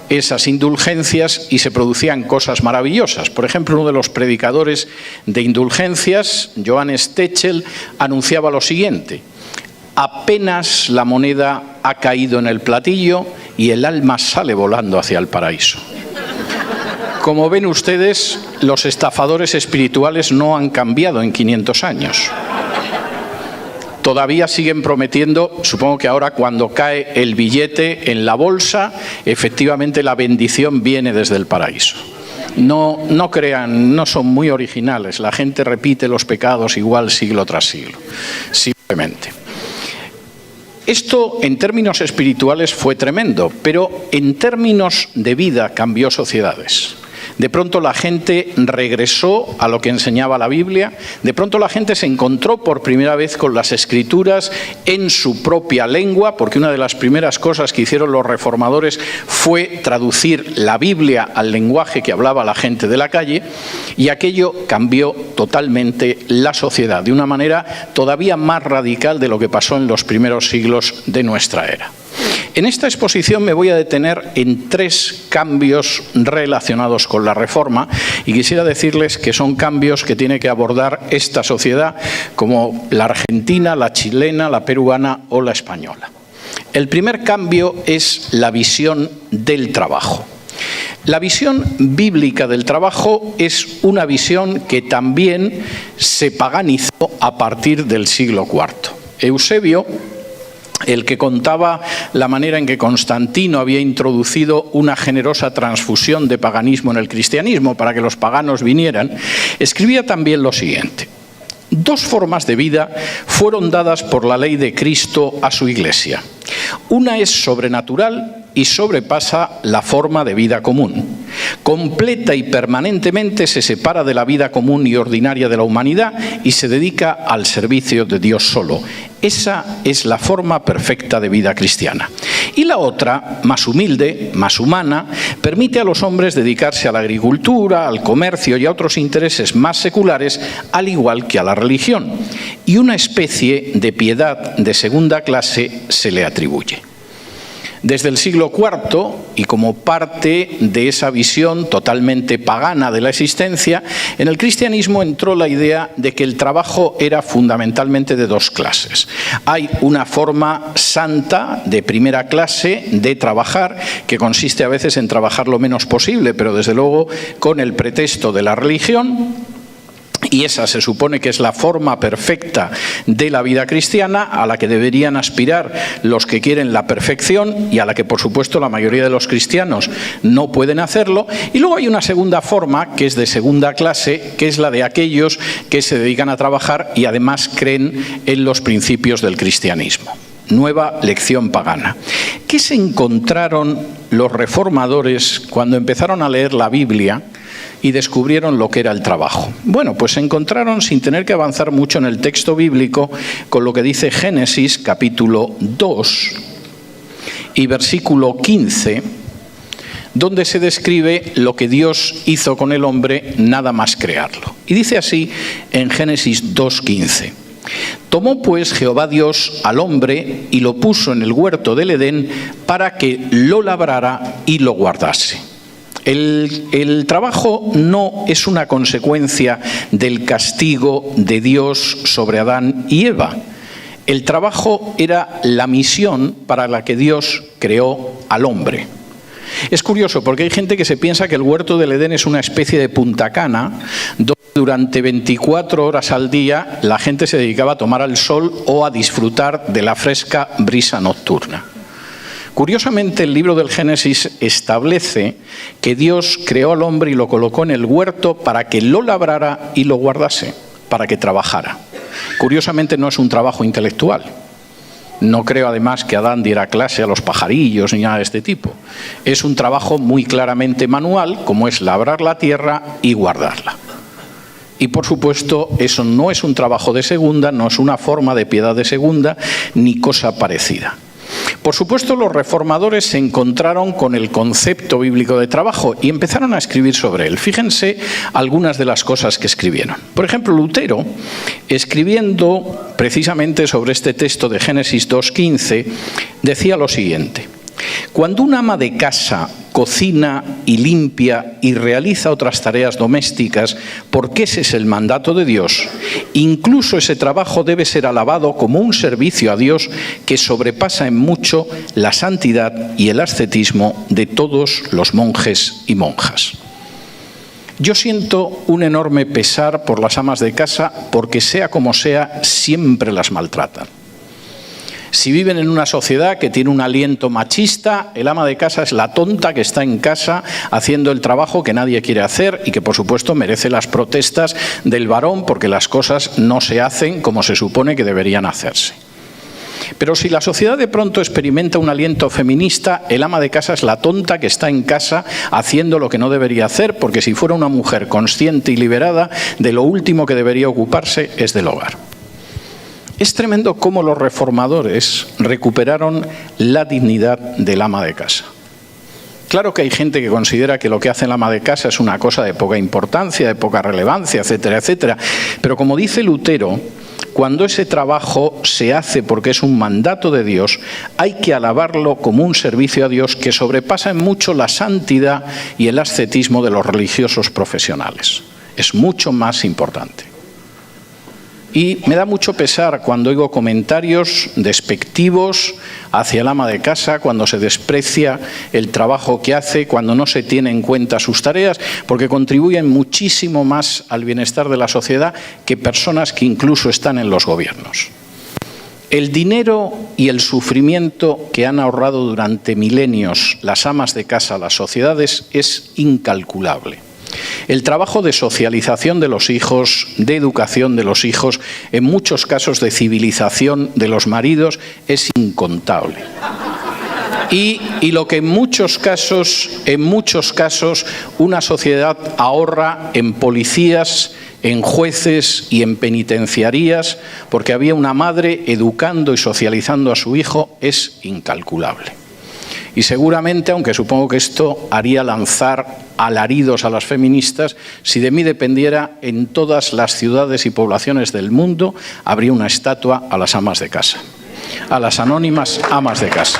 esas indulgencias y se producían cosas maravillosas. Por ejemplo, uno de los predicadores de indulgencias, Johannes Techel, anunciaba lo siguiente: apenas la moneda ha caído en el platillo y el alma sale volando hacia el paraíso. Como ven ustedes, los estafadores espirituales no han cambiado en 500 años. Todavía siguen prometiendo, supongo que ahora cuando cae el billete en la bolsa, efectivamente la bendición viene desde el paraíso. No crean, no son muy originales. La gente repite los pecados igual siglo tras siglo. Simplemente. Esto en términos espirituales fue tremendo, pero en términos de vida cambió sociedades. De pronto la gente regresó a lo que enseñaba la Biblia, de pronto la gente se encontró por primera vez con las Escrituras en su propia lengua, porque una de las primeras cosas que hicieron los reformadores fue traducir la Biblia al lenguaje que hablaba la gente de la calle, y aquello cambió totalmente la sociedad, de una manera todavía más radical de lo que pasó en los primeros siglos de nuestra era. En esta exposición me voy a detener en 3 cambios relacionados con la Reforma y quisiera decirles que son cambios que tiene que abordar esta sociedad como la argentina, la chilena, la peruana o la española. El primer cambio es la visión del trabajo. La visión bíblica del trabajo es una visión que también se paganizó a partir del siglo IV. Eusebio, el que contaba la manera en que Constantino había introducido una generosa transfusión de paganismo en el cristianismo para que los paganos vinieran, escribía también lo siguiente: 2 formas de vida fueron dadas por la ley de Cristo a su Iglesia. Una es sobrenatural y sobrepasa la forma de vida común. Completa y permanentemente se separa de la vida común y ordinaria de la humanidad y se dedica al servicio de Dios solo. Esa es la forma perfecta de vida cristiana. Y la otra, más humilde, más humana, permite a los hombres dedicarse a la agricultura, al comercio y a otros intereses más seculares, al igual que a la religión. Y una especie de piedad de segunda clase se le atribuye. Desde el siglo IV, y como parte de esa visión totalmente pagana de la existencia, en el cristianismo entró la idea de que el trabajo era fundamentalmente de 2 clases. Hay una forma santa de primera clase de trabajar, que consiste a veces en trabajar lo menos posible, pero desde luego con el pretexto de la religión. Y esa se supone que es la forma perfecta de la vida cristiana, a la que deberían aspirar los que quieren la perfección y a la que, por supuesto, la mayoría de los cristianos no pueden hacerlo. Y luego hay una segunda forma, que es de segunda clase, que es la de aquellos que se dedican a trabajar y además creen en los principios del cristianismo. Nueva lección pagana. ¿Qué se encontraron los reformadores cuando empezaron a leer la Biblia y descubrieron lo que era el trabajo? Bueno, pues se encontraron, sin tener que avanzar mucho en el texto bíblico, con lo que dice Génesis capítulo 2 y versículo 15, donde se describe lo que Dios hizo con el hombre nada más crearlo. Y dice así en Génesis 2:15: tomó pues Jehová Dios al hombre y lo puso en el huerto del Edén para que lo labrara y lo guardase. El trabajo no es una consecuencia del castigo de Dios sobre Adán y Eva. El trabajo era la misión para la que Dios creó al hombre. Es curioso porque hay gente que se piensa que el huerto del Edén es una especie de Punta Cana, donde durante 24 horas al día la gente se dedicaba a tomar el sol o a disfrutar de la fresca brisa nocturna. Curiosamente, el libro del Génesis establece que Dios creó al hombre y lo colocó en el huerto para que lo labrara y lo guardase, para que trabajara. Curiosamente, no es un trabajo intelectual. No creo, además, que Adán diera clase a los pajarillos ni nada de este tipo. Es un trabajo muy claramente manual, como es labrar la tierra y guardarla. Y, por supuesto, eso no es un trabajo de segunda, no es una forma de piedad de segunda, ni cosa parecida. Por supuesto, los reformadores se encontraron con el concepto bíblico de trabajo y empezaron a escribir sobre él. Fíjense algunas de las cosas que escribieron. Por ejemplo, Lutero, escribiendo precisamente sobre este texto de Génesis 2:15, decía lo siguiente: Cuando una ama de casa cocina y limpia y realiza otras tareas domésticas, porque ese es el mandato de Dios, incluso ese trabajo debe ser alabado como un servicio a Dios que sobrepasa en mucho la santidad y el ascetismo de todos los monjes y monjas. Yo siento un enorme pesar por las amas de casa porque, sea como sea, siempre las maltratan. Si viven en una sociedad que tiene un aliento machista, el ama de casa es la tonta que está en casa haciendo el trabajo que nadie quiere hacer y que, por supuesto, merece las protestas del varón porque las cosas no se hacen como se supone que deberían hacerse. Pero si la sociedad de pronto experimenta un aliento feminista, el ama de casa es la tonta que está en casa haciendo lo que no debería hacer, porque si fuera una mujer consciente y liberada, de lo último que debería ocuparse es del hogar. Es tremendo cómo los reformadores recuperaron la dignidad del ama de casa. Claro que hay gente que considera que lo que hace el ama de casa es una cosa de poca importancia, de poca relevancia, etcétera, etcétera. Pero como dice Lutero, cuando ese trabajo se hace porque es un mandato de Dios, hay que alabarlo como un servicio a Dios que sobrepasa en mucho la santidad y el ascetismo de los religiosos profesionales. Es mucho más importante. Y me da mucho pesar cuando oigo comentarios despectivos hacia el ama de casa, cuando se desprecia el trabajo que hace, cuando no se tiene en cuenta sus tareas, porque contribuyen muchísimo más al bienestar de la sociedad que personas que incluso están en los gobiernos. El dinero y el sufrimiento que han ahorrado durante milenios las amas de casa a las sociedades es incalculable. El trabajo de socialización de los hijos, de educación de los hijos, en muchos casos de civilización de los maridos, es incontable. Y lo que en muchos casos una sociedad ahorra en policías, en jueces y en penitenciarías, porque había una madre educando y socializando a su hijo, es incalculable. Y seguramente, aunque supongo que esto haría lanzar alaridos a las feministas, si de mí dependiera, en todas las ciudades y poblaciones del mundo habría una estatua a las amas de casa, a las anónimas amas de casa.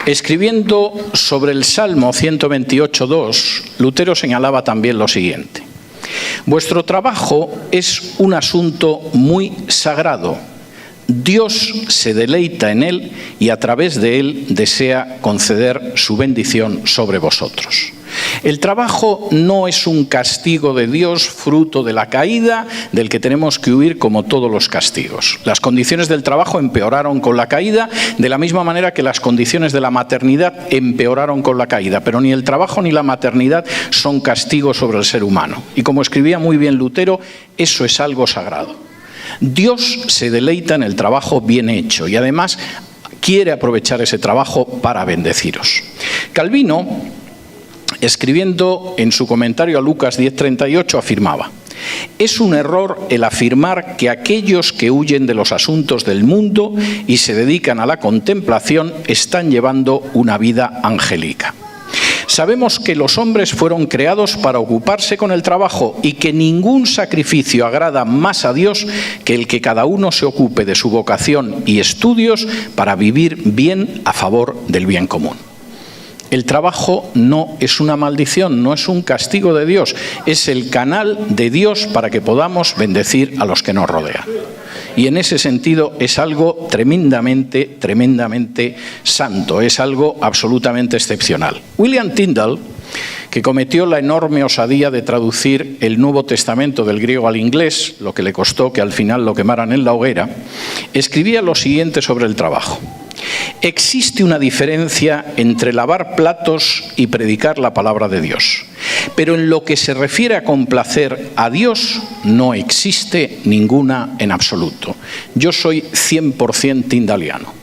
Escribiendo sobre el Salmo 128.2, Lutero señalaba también lo siguiente: vuestro trabajo es un asunto muy sagrado. Dios se deleita en él y a través de él desea conceder su bendición sobre vosotros. El trabajo no es un castigo de Dios fruto de la caída del que tenemos que huir como todos los castigos. Las condiciones del trabajo empeoraron con la caída de la misma manera que las condiciones de la maternidad empeoraron con la caída, pero ni el trabajo ni la maternidad son castigos sobre el ser humano. Y como escribía muy bien Lutero, eso es algo sagrado. Dios se deleita en el trabajo bien hecho y además quiere aprovechar ese trabajo para bendeciros. Calvino, escribiendo en su comentario a Lucas 10:38, afirmaba: es un error el afirmar que aquellos que huyen de los asuntos del mundo y se dedican a la contemplación están llevando una vida angélica. Sabemos que los hombres fueron creados para ocuparse con el trabajo y que ningún sacrificio agrada más a Dios que el que cada uno se ocupe de su vocación y estudios para vivir bien a favor del bien común. El trabajo no es una maldición, no es un castigo de Dios, es el canal de Dios para que podamos bendecir a los que nos rodean. Y en ese sentido es algo tremendamente santo, es algo absolutamente excepcional. William Tyndale, que cometió la enorme osadía de traducir el Nuevo Testamento del griego al inglés, lo que le costó que al final lo quemaran en la hoguera, escribía lo siguiente sobre el trabajo: existe una diferencia entre lavar platos y predicar la palabra de Dios, pero en lo que se refiere a complacer a Dios no existe ninguna en absoluto. Yo soy 100% tyndaliano.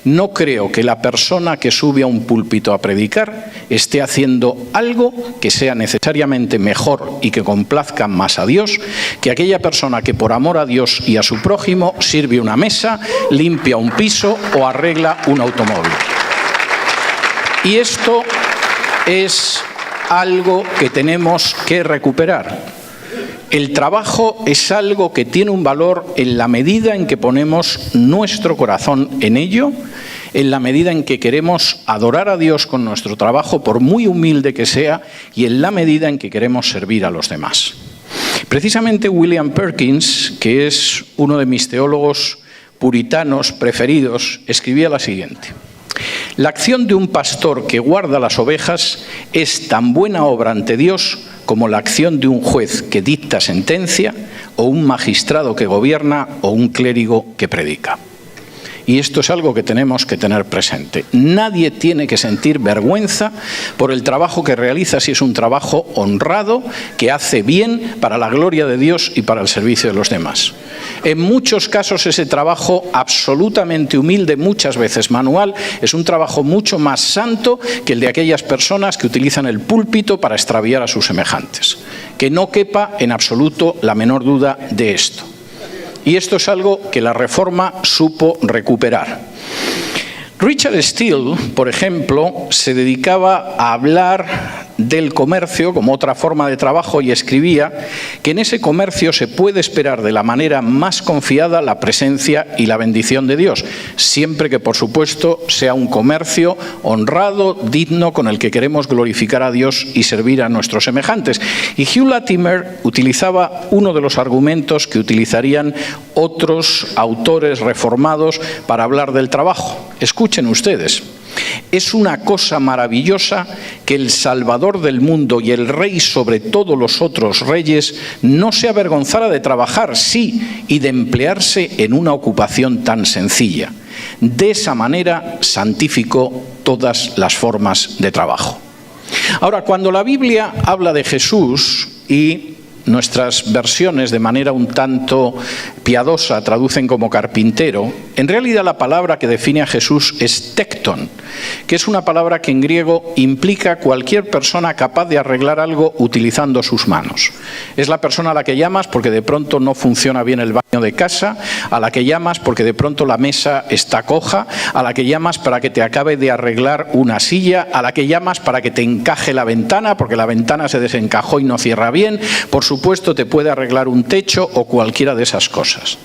No creo que la persona que sube a un púlpito a predicar esté haciendo algo que sea necesariamente mejor y que complazca más a Dios que aquella persona que por amor a Dios y a su prójimo sirve una mesa, limpia un piso o arregla un automóvil. Y esto es algo que tenemos que recuperar. El trabajo es algo que tiene un valor en la medida en que ponemos nuestro corazón en ello, en la medida en que queremos adorar a Dios con nuestro trabajo, por muy humilde que sea, y en la medida en que queremos servir a los demás. Precisamente William Perkins, que es uno de mis teólogos puritanos preferidos, escribía la siguiente: la acción de un pastor que guarda las ovejas es tan buena obra ante Dios como la acción de un juez que dicta sentencia, o un magistrado que gobierna, o un clérigo que predica. Y esto es algo que tenemos que tener presente. Nadie tiene que sentir vergüenza por el trabajo que realiza si es un trabajo honrado, que hace bien para la gloria de Dios y para el servicio de los demás. En muchos casos ese trabajo absolutamente humilde, muchas veces manual, es un trabajo mucho más santo que el de aquellas personas que utilizan el púlpito para extraviar a sus semejantes. Que no quepa en absoluto la menor duda de esto. Y esto es algo que la Reforma supo recuperar. Richard Steele, por ejemplo, se dedicaba a hablar del comercio como otra forma de trabajo y escribía que en ese comercio se puede esperar de la manera más confiada la presencia y la bendición de Dios, siempre que, por supuesto, sea un comercio honrado, digno, con el que queremos glorificar a Dios y servir a nuestros semejantes. Y Hugh Latimer utilizaba uno de los argumentos que utilizarían otros autores reformados para hablar del trabajo. Escuchen ustedes. Es una cosa maravillosa que el Salvador del mundo y el Rey sobre todos los otros reyes no se avergonzara de trabajar, sí, y de emplearse en una ocupación tan sencilla. De esa manera santificó todas las formas de trabajo. Ahora, cuando la Biblia habla de Jesús y nuestras versiones de manera un tanto piadosa traducen como carpintero, en realidad la palabra que define a Jesús es tecton, que es una palabra que en griego implica cualquier persona capaz de arreglar algo utilizando sus manos. Es la persona a la que llamas porque de pronto no funciona bien el baño de casa, a la que llamas porque de pronto la mesa está coja, a la que llamas para que te acabe de arreglar una silla, a la que llamas para que te encaje la ventana porque la ventana se desencajó y no cierra bien. Por supuesto, te puede arreglar un techo o cualquiera de esas cosas.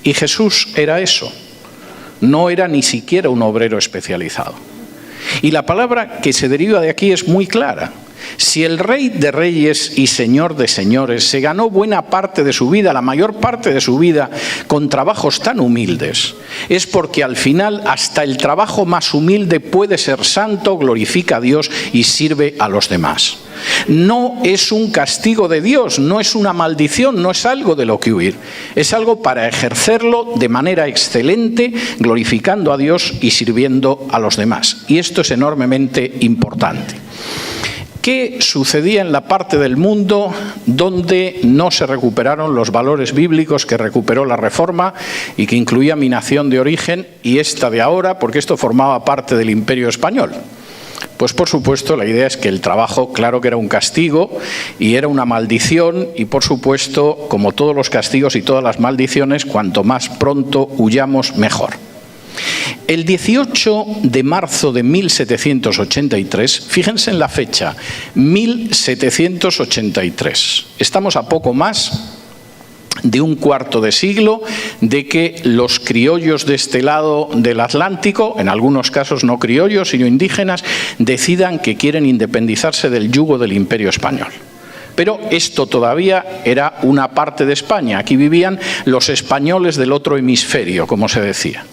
Y Jesús era eso. No era ni siquiera un obrero especializado. Y la palabra que se deriva de aquí es muy clara. Si el Rey de Reyes y Señor de Señores se ganó buena parte de su vida, la mayor parte de su vida, con trabajos tan humildes, es porque al final hasta el trabajo más humilde puede ser santo, glorifica a Dios y sirve a los demás. No es un castigo de Dios, no es una maldición, no es algo de lo que huir. Es algo para ejercerlo de manera excelente, glorificando a Dios y sirviendo a los demás. Y esto es enormemente importante. ¿Qué sucedía en la parte del mundo donde no se recuperaron los valores bíblicos que recuperó la Reforma y que incluía mi nación de origen y esta de ahora, porque esto formaba parte del Imperio Español? Pues por supuesto la idea es que el trabajo, claro que era un castigo y era una maldición y por supuesto, como todos los castigos y todas las maldiciones, cuanto más pronto huyamos mejor. El 18 de marzo de 1783, fíjense en la fecha, 1783. Estamos a poco más de un cuarto de siglo de que los criollos de este lado del Atlántico, en algunos casos no criollos sino indígenas, decidan que quieren independizarse del yugo del Imperio Español. Pero esto todavía era una parte de España. Aquí vivían los españoles del otro hemisferio, como se decía.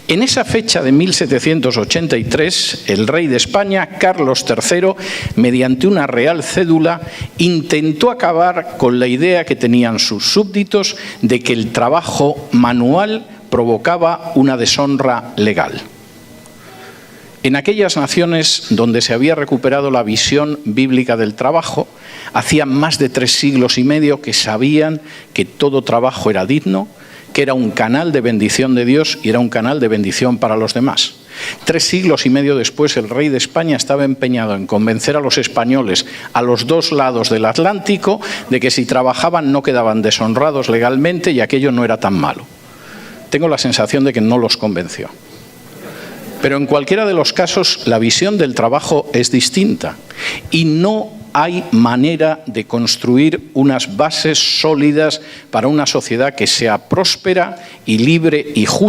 En esa fecha de 1783, el rey de España, Carlos III, mediante una real cédula, intentó acabar con la idea que tenían sus súbditos de que el trabajo manual provocaba una deshonra legal. En aquellas naciones donde se había recuperado la visión bíblica del trabajo, hacía más de 3 siglos y medio que sabían que todo trabajo era digno, que era un canal de bendición de Dios y era un canal de bendición para los demás. 3 siglos y medio después, el rey de España estaba empeñado en convencer a los españoles a los dos lados del Atlántico de que si trabajaban no quedaban deshonrados legalmente y aquello no era tan malo. Tengo la sensación de que no los convenció. Pero en cualquiera de los casos, la visión del trabajo es distinta y no hay manera de construir unas bases sólidas para una sociedad que sea próspera y libre y justa.